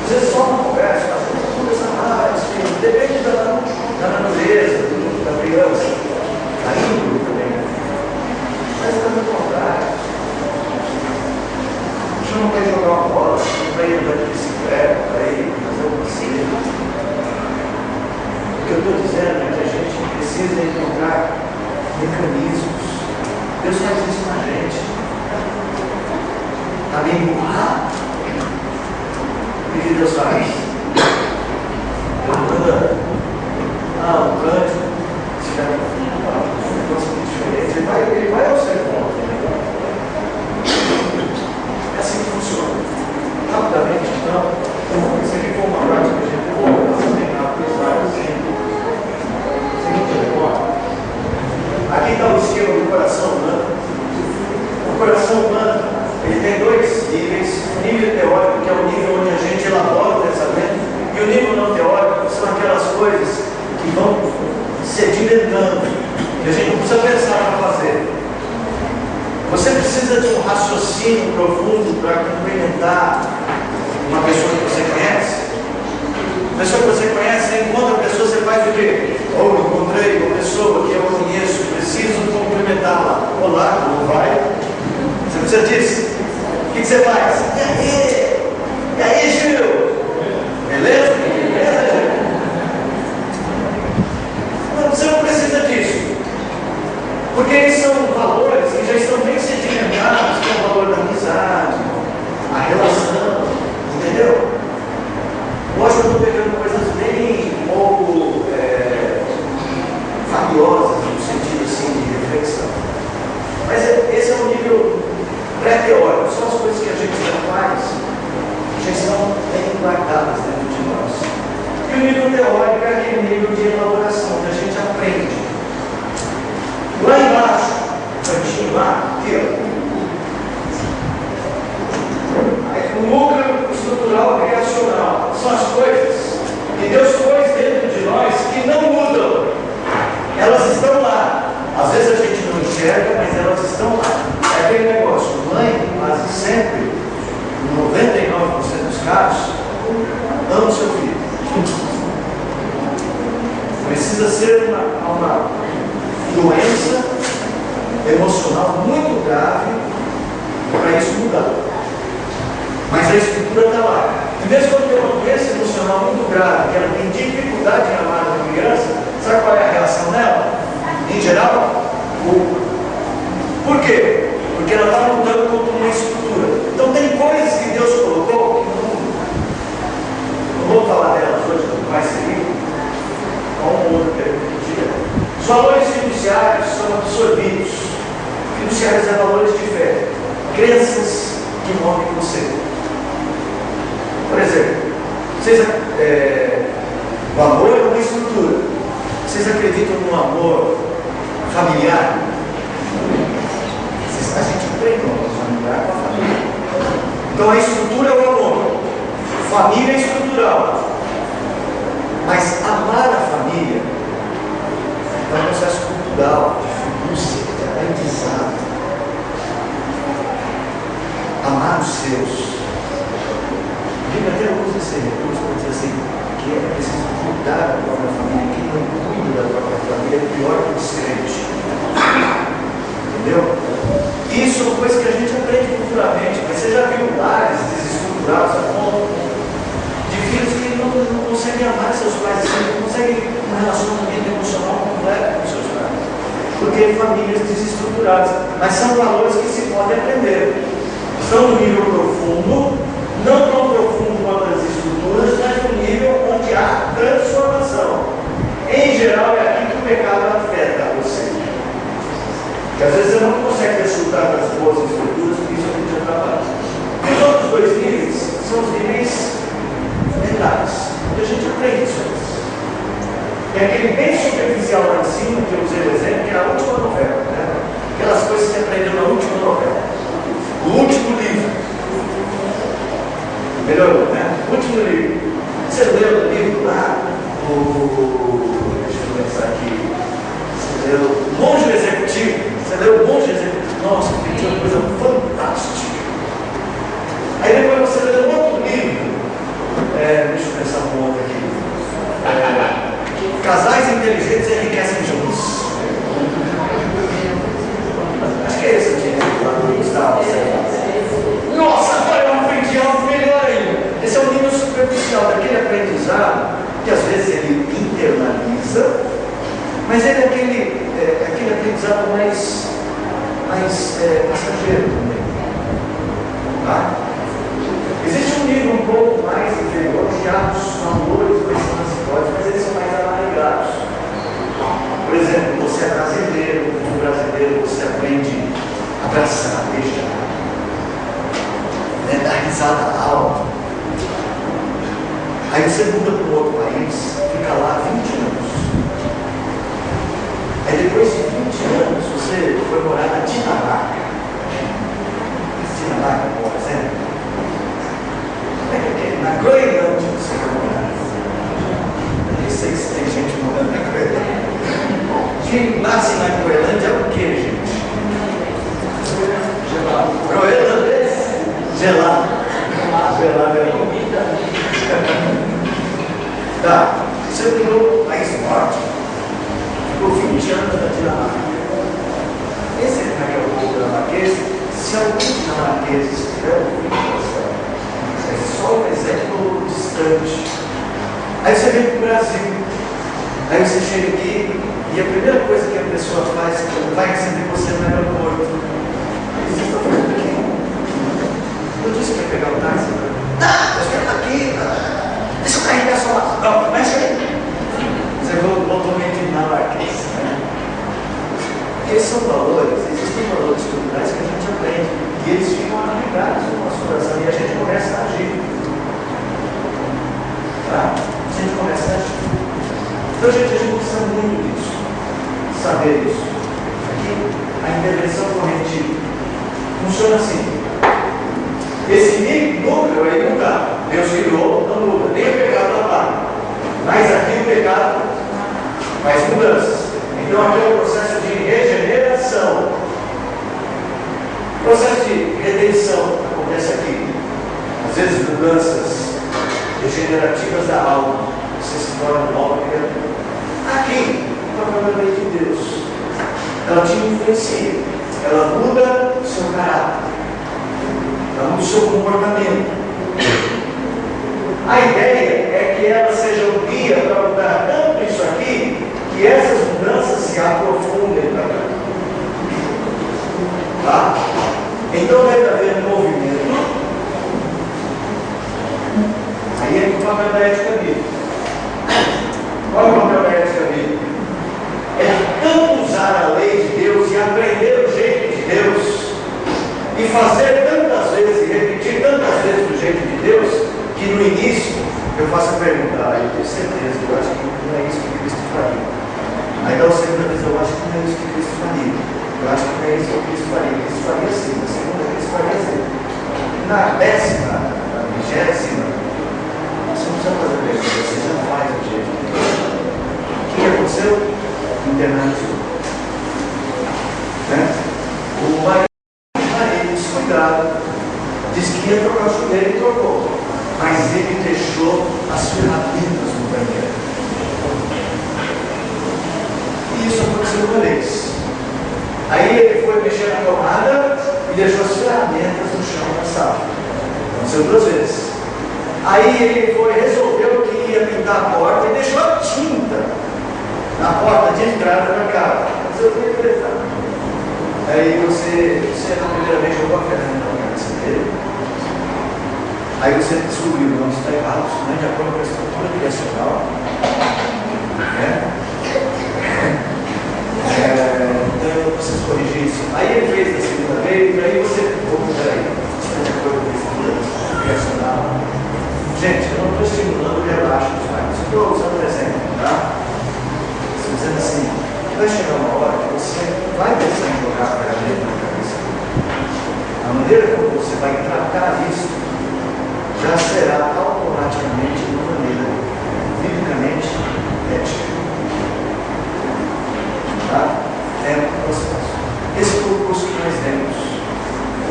Às vezes só uma conversa. Às vezes conversa mais. Depende da natureza, da criança. Da índole também. Mas também ao contrário. Chama para ir jogar uma bola, para ir andar de bicicleta, para ir fazer um passeio. O que eu estou dizendo é que a gente precisa encontrar mecanismos. Deus faz isso com a gente. Está bem empurrado. O que Deus faz? Deus manda um cântico. Se der um negócio muito diferente, ele vai ao seu encontro. É assim que funciona. Rapidamente, então, isso aqui foi uma ensino profundo para cumprimentar uma pessoa que você conhece? Pessoa que você conhece, você encontra a pessoa, você faz o quê? Ou encontrei uma pessoa que eu conheço, preciso cumprimentá-la. Olá, como vai? Você precisa disso? O que você faz? E aí, Gil? Beleza? Beleza, Gil? Não, você não precisa disso. Porque eles são valores que já estão bem sedimentados, que é o valor da amizade, a relação, entendeu? Hoje eu estou pegando coisas bem pouco valiosas, no sentido assim de reflexão. Mas esse é um nível pré-teórico, são as coisas que a gente já faz, já estão bem guardadas dentro de nós. E o nível teórico é aquele nível de elaboração, onde a gente aprende. Lá embaixo, cantinho lá, aqui ó. O núcleo estrutural criacional são as coisas que Deus pôs dentro de nós que não mudam. Elas estão lá. Às vezes a gente não enxerga, mas elas estão lá. É aquele negócio, mãe, quase sempre, 99% dos casos, ama o seu filho. Precisa ser uma doença emocional muito grave para isso mudar. Mas a estrutura está lá. E mesmo quando tem uma doença emocional muito grave, que ela tem dificuldade em amar uma criança, sabe qual é a reação dela? Em geral, culpa. Por quê? Porque ela está lutando contra uma estrutura. Então tem coisas que Deus colocou que não vou falar delas hoje, não vai seguir. Um outro dia. Os valores fiduciários são absorvidos. Fiduciários é valores de fé. Crenças que movem você. Por exemplo, o amor é uma estrutura. Vocês acreditam no amor familiar? A gente aprende o amor familiar com a família. Então a estrutura é o amor. Família é estrutural. Mas amar a família é um processo cultural, de fidúcia, de aprendizado. Amar os seus. A Bíblia até usa esse recurso para dizer assim, que é preciso cuidar da própria família. Quem não cuida da própria família é pior que o descrente. Entendeu? Isso é uma coisa que a gente aprende culturalmente. Mas você já viu lares desestruturados a ponto de filhos que não conseguem amar seus pais, não conseguem um relacionamento emocional completo com seus pais. Porque famílias desestruturadas. Mas são valores que se podem aprender. Estão no nível profundo, não tão profundo quanto as estruturas, mas no nível onde há transformação. Em geral, é aqui que o pecado afeta você. Porque às vezes você não consegue desfrutar das boas estruturas, porque isso a gente já trabalha. E os outros dois níveis são os níveis mentais, onde a gente aprende isso. É aquele bem superficial lá em cima, que eu usei o exemplo, que é a última novela, né? Aquelas coisas que você aprendeu na última novela. O último livro. Melhorou, né? O último livro. Você leu o livro lá? Deixa eu pensar aqui. Você leu o Monge Executivo. Você leu o Monge Executivo. Nossa, que tinha uma coisa fantástica. Aí depois você leu um outro livro. Deixa eu pensar um outro aqui. Casais inteligentes enriquecem juntos. Acho que é esse aqui, lá do Gustavo. Nossa, agora eu aprendi algo melhor ainda. Esse é o nível superficial daquele aprendizado que às vezes ele internaliza, mas ele é aquele aprendizado mais passageiro também. Tá? Existe um nível um pouco mais inferior, que há os valores mais transitórios, mas eles são mais arraigados. Por exemplo, você é brasileiro, como brasileiro você aprende a abraçar, beijar, né, dar risada alta. Aí você muda para um outro país, fica lá 20 anos. Aí depois de 20 anos você foi morar na Dinamarca. Dinamarca, por exemplo. Na Groenlândia você vai morar. Eu sei se tem gente morando na Groenlândia. Quem nasce na Groenlândia é o quê, gente? Groenlândia Zelar. Zelar é bom. Tá. Você virou país norte, ficou 20 anos na Dinamarca. Esse é o povo dinamarquês. Se algum dinamarquês estiver ouvindo é só um exemplo distante. Aí você vem para o Brasil. Aí você chega aqui e a primeira coisa que a pessoa faz é vai receber você no aeroporto. Aí você está fazendo aqui. Eu disse que ia pegar o táxi. Não, eu quero estar aqui. Deixa eu carregar sua mala. Não, mexe aí. Você voltou meio dinamarquês, né? Porque são valores, existem valores culturais que a gente aprende. E eles ficam arraigados no nosso coração. E a gente começa a agir. Tá? A gente começa a agir. Então, gente, a gente precisa muito disso. Saber isso. Aqui, a intervenção corretiva funciona assim. Esse núcleo aí não dá. Deus criou, não muda. Nem o pecado não dá. Mas aqui o pecado faz mudanças. Então, aqui é um processo de regeneração. O processo de redenção acontece aqui. Às vezes, mudanças regenerativas da alma. Você se torna nova criatura. Aqui, a lei de Deus, ela te influencia, ela muda o seu caráter, ela muda o seu comportamento. A ideia é que ela seja um guia para mudar tanto isso aqui, que essas mudanças se aprofundem para cá. Tá? Então deve haver um movimento. Aí é o papel da ética bíblica. Qual é o papel da ética bíblica? É tanto usar a lei de Deus e aprender o jeito de Deus e fazer tantas vezes e repetir tantas vezes o jeito de Deus que no início eu faço a pergunta, eu tenho certeza, eu acho que não é isso que Cristo faria. Aí da segunda vez eu acho que não é isso que Cristo faria. Eu acho que não é isso que Cristo faria. Cristo faria assim, na segunda vez faria assim. Na décima, na 20ª, você não precisa fazer pergunta, você já faz o jeito de Deus. O que aconteceu? Internalizou. Né? O marido descuidado, disse que ia trocar o chuveiro e trocou. Mas ele deixou as ferramentas no banheiro. E isso aconteceu uma vez. Aí ele foi mexer na tomada e deixou as ferramentas no chão da sala. Aconteceu 2 vezes. Aí ele foi, resolveu que ia pintar a porta e deixou a tinta na porta de entrada da casa. Aconteceu 3 vezes. Aí você na primeira vez jogou a ferramenta na cabeça dele. Aí você descobriu, não, está errado, isso não é de acordo com a estrutura criacional. Então eu preciso corrigir isso. Aí ele fez a segunda vez, aí você, peraí, isso não é de acordo com a estrutura criacional. Gente, eu não estou estimulando o relaxo dos pais, estou usando um exemplo, tá? Estou dizendo assim, vai chegar uma hora que você vai pensar em jogar a ferramenta na cabeça. A maneira como você vai tratar isso já será automaticamente de uma maneira biblicamente ética. Tá? É um processo. Esse foi o curso que nós demos.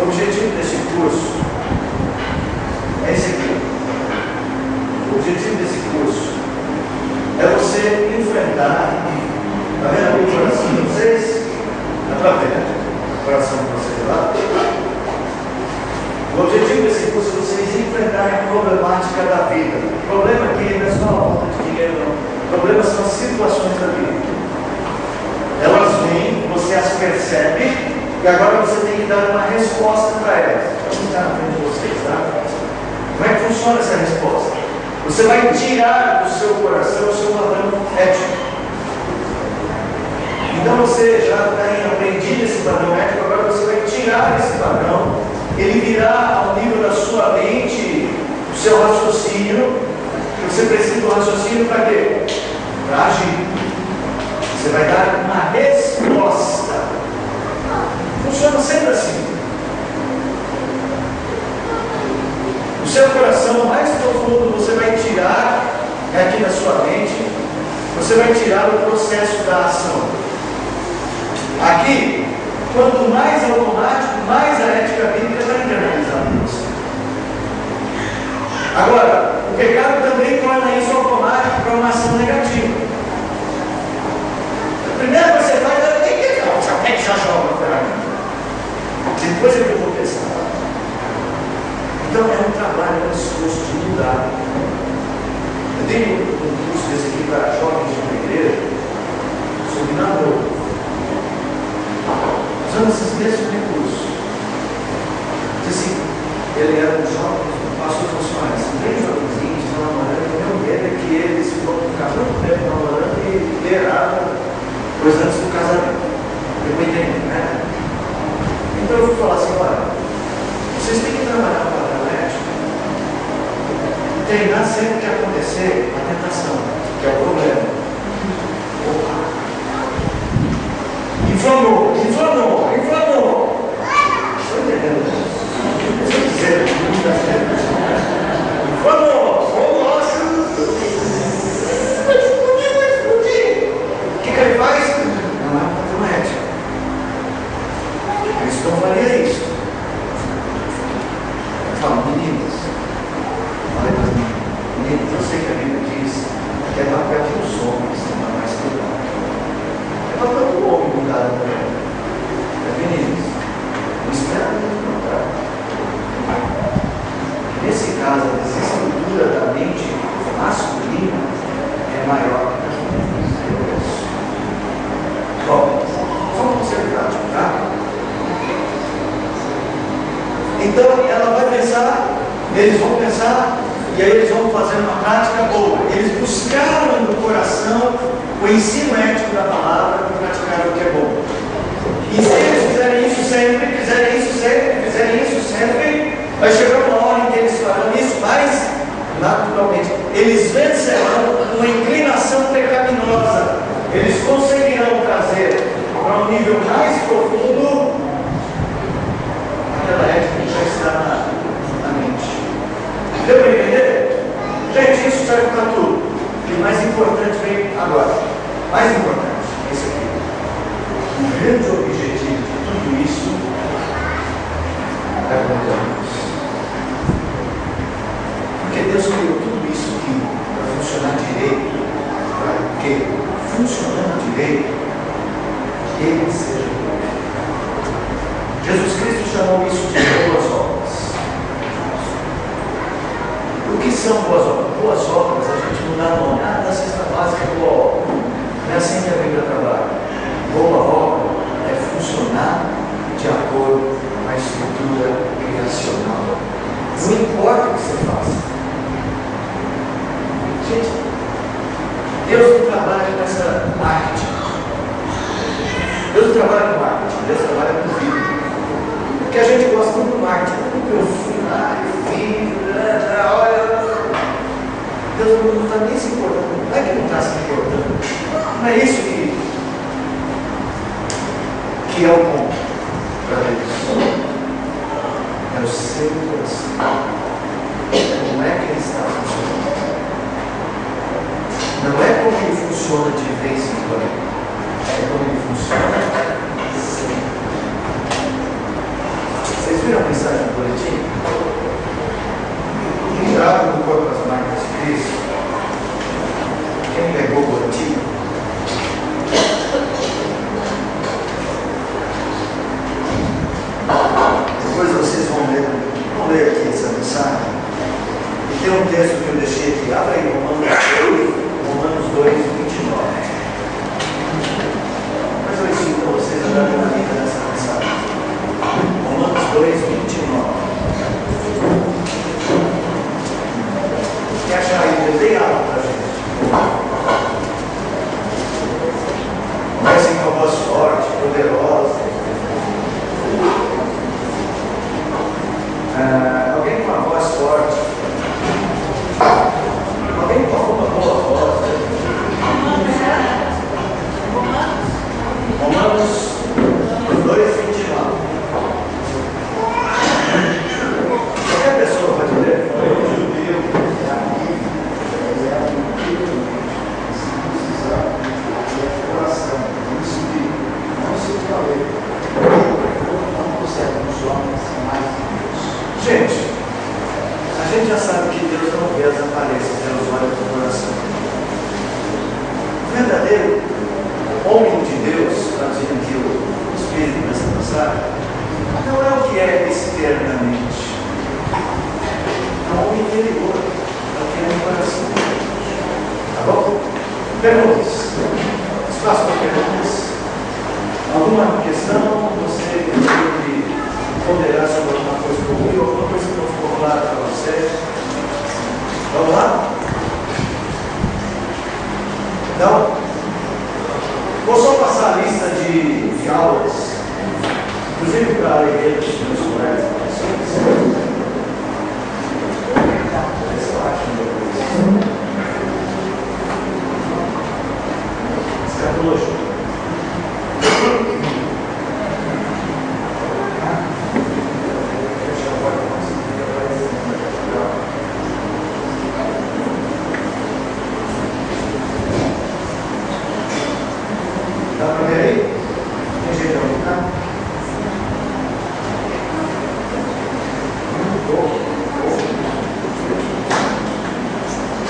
O objetivo desse curso é esse aqui. O objetivo desse curso é você enfrentar, está vendo o coração de vocês? Dá para ver, né? O coração de vocês lá. O objetivo desse curso é vocês enfrentarem a problemática da vida. O problema aqui não é só a falta de dinheiro, não. O problema são as situações da vida. Elas vêm, você as percebe, e agora você tem que dar uma resposta para elas. Vamos estar na frente de vocês, tá? Como é que funciona essa resposta? Você vai tirar do seu coração o seu padrão ético. Então você já tem aprendido esse padrão ético, agora você vai tirar esse padrão. Ele virá ao nível da sua mente, do seu raciocínio. Você precisa do raciocínio para quê? Para agir. Você vai dar uma resposta. Funciona sempre assim. O seu coração mais profundo você vai tirar, aqui na sua mente, você vai tirar o processo da ação. Aqui, quanto mais automático, mais a ética bíblica vai internalizar em você. namorada, coisa antes do casamento. Eu vou entender, né? Então eu vou falar assim, olha, vocês têm que trabalhar com a dialética, treinar sempre que acontecer a tentação, que é o problema. Opa! Inflamou. Estou entendendo? Se eu quiser, inflamou. Oh, nossa! Vai explodir. O que ele faz? Não é uma ética. Cristo não faria isso. Eu falo, meninas, olha para as meninas, eu sei que a Bíblia diz que é papel dos homens tomar mais cuidado. É papel do homem mudar também. Mas meninas, não espera muito contrário. Nesse caso, a desestrutura da mente masculina é maior que a feminina. Bom, vamos ser práticos, tá? Então ela vai pensar, eles vão pensar, e aí eles vão fazer uma prática boa. Eles buscaram no coração o ensino ético da palavra para praticar o que é bom. E se eles fizerem isso sempre, vai chegar uma hora em que eles farão isso, mas naturalmente eles vencerão uma inclinação pecaminosa. Eles conseguirão trazer para um nível mais profundo aquela ética que já está na mente. Deu para entender? Gente, isso serve para tudo. E o mais importante vem agora. Mais importante, esse aqui. O grande objetivo de tudo isso é Deus. Porque Deus criou tudo isso aqui para funcionar direito. Para que, funcionando direito, Ele seja glorificado. Jesus Cristo chamou isso de boas obras. O que são boas obras? Boas obras, a gente não dá nome. Na cesta básica é boa obra. Não é assim que a Bíblia trabalha. Boa obra é funcionar de acordo com a estrutura criacional. Não importa o que você faça. Gente, Deus não trabalha com essa arte. Deus não trabalha com marketing, Deus trabalha com vida. Porque a gente gosta muito do marketing. Eu fui lá, eu vi, olha. Deus não está nem se importando. Não é que não está se importando. Não é isso que é o ponto para Deus. É o seu coração. Como é que ele está funcionando? Não é como ele funciona de vez em quando. É como ele funciona sempre. Vocês viram a mensagem do boletim? Ligado no corpo das marcas de Cristo. Quem pegou o boletim? Depois vocês vão ler aqui essa mensagem. E tem um texto que eu deixei aqui. Abra aí, Romanos 2, 29. Mas eu ensino para vocês a dar uma vida nessa mensagem. Romanos 2, 29. Quer achar aí? Dei aula para a gente. Comecem com a voz forte, poderosa. Alguém com a voz forte. Alguém com uma boa voz. Romanos 2, 29. Qualquer pessoa pode ler? Gente, a gente já sabe que Deus não vê as aparências, Deus olha para o coração. O verdadeiro homem de Deus, traduzindo aqui o Espírito nessa passagem, não é o que é externamente. É o homem interior, é o que é no coração. Tá bom? Perguntas. Espaço para perguntas. Alguma questão? Você gostaria de ponderar sobre alguma coisa comigo, alguma coisa que não ficou clara para você? Vamos lá? Não? essa lista de aulas, inclusive para a alegria dos meus colegas, escatologia. Dá para ver aí? Tem jeito de aumentar?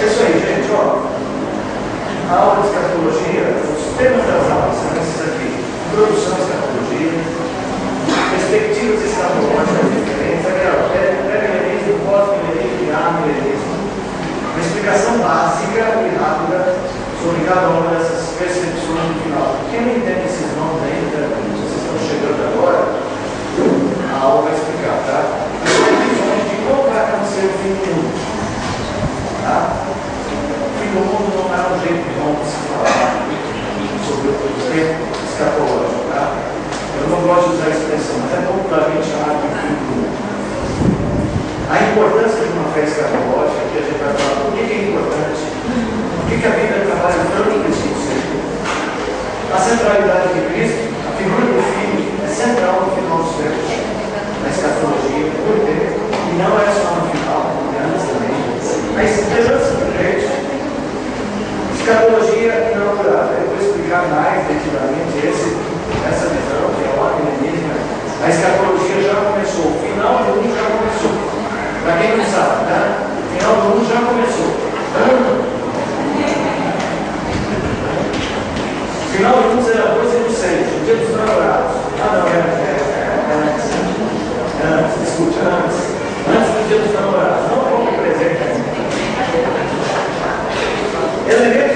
É isso aí, gente, ó. A aula de escatologia, os temas das aulas são esses aqui: introdução à escatologia, perspectivas escatológicas diferentes, pré-milenismo, pós-milenismo e amilenismo, uma explicação básica e rápida sobre cada uma dessas percepções no final. Quem não entende esses nomes ainda, vocês estão chegando agora, a aula vai explicar, tá? As condições de como vai acontecer o fim do mundo. Tá? O fim do mundo não é um jeito bom de se falar sobre o tempo escatológico, tá? Eu não gosto de usar a expressão, mas é popularmente chamado de fim do mundo. A importância de uma fé escatológica, que a gente vai falar, por que é importante? Por que a Bíblia trabalha tanto nesse conceito? A centralidade de Cristo, a figura do Filho, é central no final dos tempos, na escatologia. Por quê? E não é só no final, antes também. A esperança do jeito, escatologia inaugurada. Eu vou explicar mais detalhadamente essa visão, que é o amilenismo. A escatologia já começou, o final do mundo já começou. Para quem não sabe, tá? O final do mundo já começou. O final do mundo será depois do 6, o dia dos namorados. Ah, não, antes, escute, antes do dia dos namorados. Não como presente. Elemento